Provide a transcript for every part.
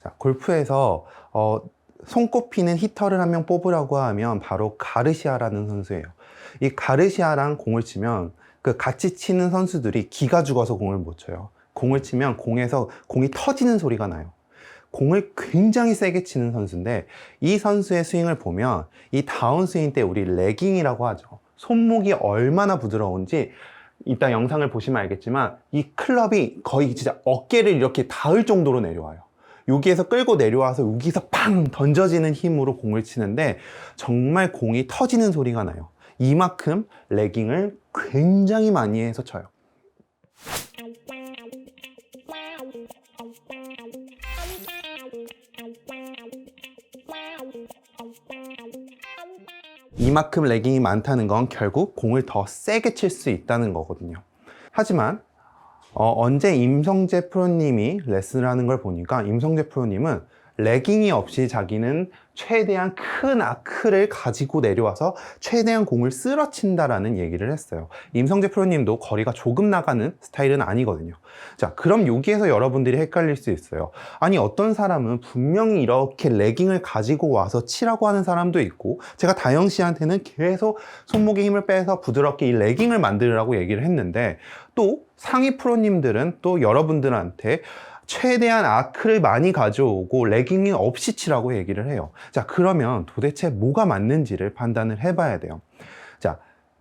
자, 골프에서 손꼽히는 히터를 한 명 뽑으라고 하면 바로 가르시아라는 선수예요. 이 가르시아랑 공을 치면 그 같이 치는 선수들이 기가 죽어서 공을 못 쳐요. 공을 치면 공에서 공이 터지는 소리가 나요. 공을 굉장히 세게 치는 선수인데, 이 선수의 스윙을 보면 이 다운스윙 때 우리 레깅이라고 하죠. 손목이 얼마나 부드러운지 이따 영상을 보시면 알겠지만, 이 클럽이 거의 진짜 어깨를 이렇게 닿을 정도로 내려와요. 여기에서 끌고 내려와서 여기서 팡 던져지는 힘으로 공을 치는데 정말 공이 터지는 소리가 나요. 이만큼 레깅을 굉장히 많이 해서 쳐요. 이만큼 레깅이 많다는 건 결국 공을 더 세게 칠 수 있다는 거거든요. 하지만 언제 임성재 프로님이 레슨을 하는 걸 보니까 임성재 프로님은 레깅이 없이 자기는 최대한 큰 아크를 가지고 내려와서 최대한 공을 쓰러친다라는 얘기를 했어요. 임성재 프로님도 거리가 조금 나가는 스타일은 아니거든요. 자, 그럼 여기에서 여러분들이 헷갈릴 수 있어요. 아니, 어떤 사람은 분명히 이렇게 레깅을 가지고 와서 치라고 하는 사람도 있고, 제가 다영 씨한테는 계속 손목에 힘을 빼서 부드럽게 이 레깅을 만들으라고 얘기를 했는데, 또 상위 프로님들은 또 여러분들한테 최대한 아크를 많이 가져오고 레깅이 없이 치라고 얘기를 해요. 자, 그러면 도대체 뭐가 맞는지를 판단을 해봐야 돼요. 자,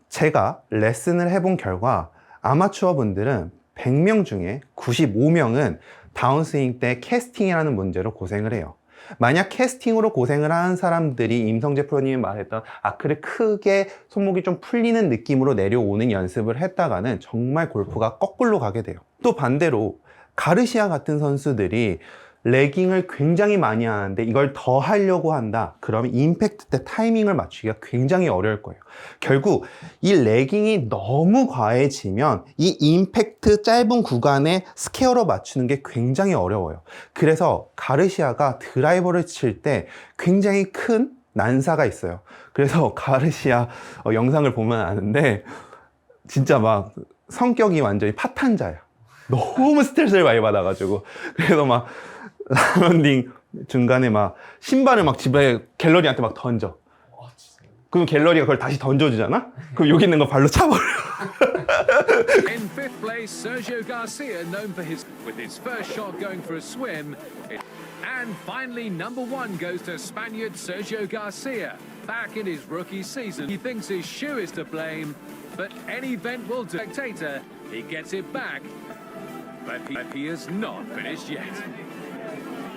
제가 레슨을 해본 결과 아마추어 분들은 100명 중에 95명은 다운스윙 때 캐스팅이라는 문제로 고생을 해요. 만약 캐스팅으로 고생을 하는 사람들이 임성재 프로님이 말했던 아크를 크게 손목이 좀 풀리는 느낌으로 내려오는 연습을 했다가는 정말 골프가 거꾸로 가게 돼요. 또 반대로 가르시아 같은 선수들이 레깅을 굉장히 많이 하는데 이걸 더 하려고 한다. 그러면 임팩트 때 타이밍을 맞추기가 굉장히 어려울 거예요. 결국 이 레깅이 너무 과해지면 이 임팩트 짧은 구간에 스퀘어로 맞추는 게 굉장히 어려워요. 그래서 가르시아가 드라이버를 칠 때 굉장히 큰 난사가 있어요. 그래서 가르시아 영상을 보면 아는데 진짜 막 성격이 완전히 파탄자야. 너무 스트레스를 많이 받아가지고. 그래서 막 라운딩 중간에 막 신발을 막 집에 갤러리한테 막 던져. 그럼 갤러리가 그걸 다시 던져주잖아? 그럼 여기 있는 거 발로 차버려. In fifth place, Sergio Garcia, known for with his first shot going for a swim. And finally, number one goes to Spaniard Sergio Garcia. Back in his rookie season, he thinks his shoe is to blame, but any vent will do. Spectator, he gets it back, but he has not finished yet.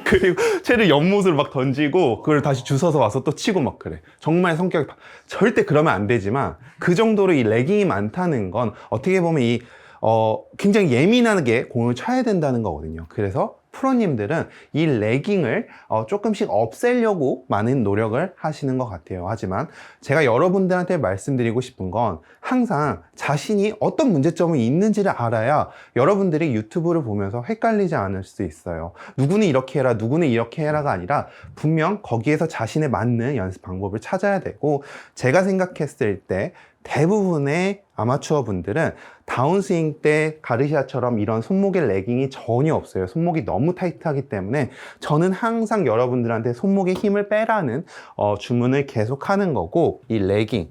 그리고 채를 연못으로 막 던지고 그걸 다시 주워서 와서 또 치고 막 그래. 정말 성격이 절대 그러면 안 되지만 그 정도로 이 레깅이 많다는 건 어떻게 보면 이 굉장히 예민하게 공을 쳐야 된다는 거거든요. 그래서 프로님들은 이 레깅을 조금씩 없애려고 많은 노력을 하시는 것 같아요. 하지만 제가 여러분들한테 말씀드리고 싶은 건 항상 자신이 어떤 문제점이 있는지를 알아야 여러분들이 유튜브를 보면서 헷갈리지 않을 수 있어요. 누구는 이렇게 해라, 누구는 이렇게 해라가 아니라 분명 거기에서 자신에 맞는 연습 방법을 찾아야 되고, 제가 생각했을 때 대부분의 아마추어 분들은 다운스윙 때 가르시아처럼 이런 손목에 레깅이 전혀 없어요. 손목이 너무 타이트하기 때문에 저는 항상 여러분들한테 손목에 힘을 빼라는 주문을 계속 하는 거고, 이 레깅,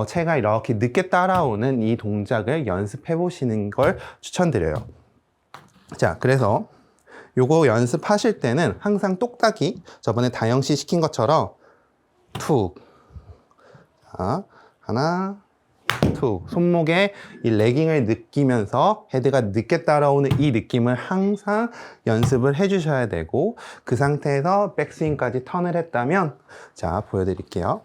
채가 이렇게 늦게 따라오는 이 동작을 연습해 보시는 걸 추천드려요. 자, 그래서 요거 연습하실 때는 항상 똑딱이 저번에 다영씨 시킨 것처럼 툭, 자, 하나, 툭, 손목에 이 레깅을 느끼면서 헤드가 늦게 따라오는 이 느낌을 항상 연습을 해 주셔야 되고, 그 상태에서 백스윙까지 턴을 했다면, 자, 보여드릴게요.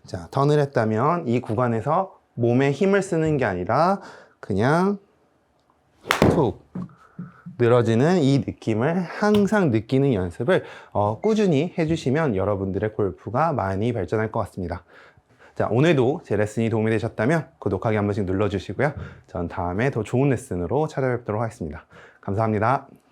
자, 턴을 했다면 이 구간에서 몸에 힘을 쓰는 게 아니라 그냥 툭 늘어지는 이 느낌을 항상 느끼는 연습을 꾸준히 해주시면 여러분들의 골프가 많이 발전할 것 같습니다. 자, 오늘도 제 레슨이 도움이 되셨다면 구독하기 한 번씩 눌러주시고요. 전 다음에 더 좋은 레슨으로 찾아뵙도록 하겠습니다. 감사합니다.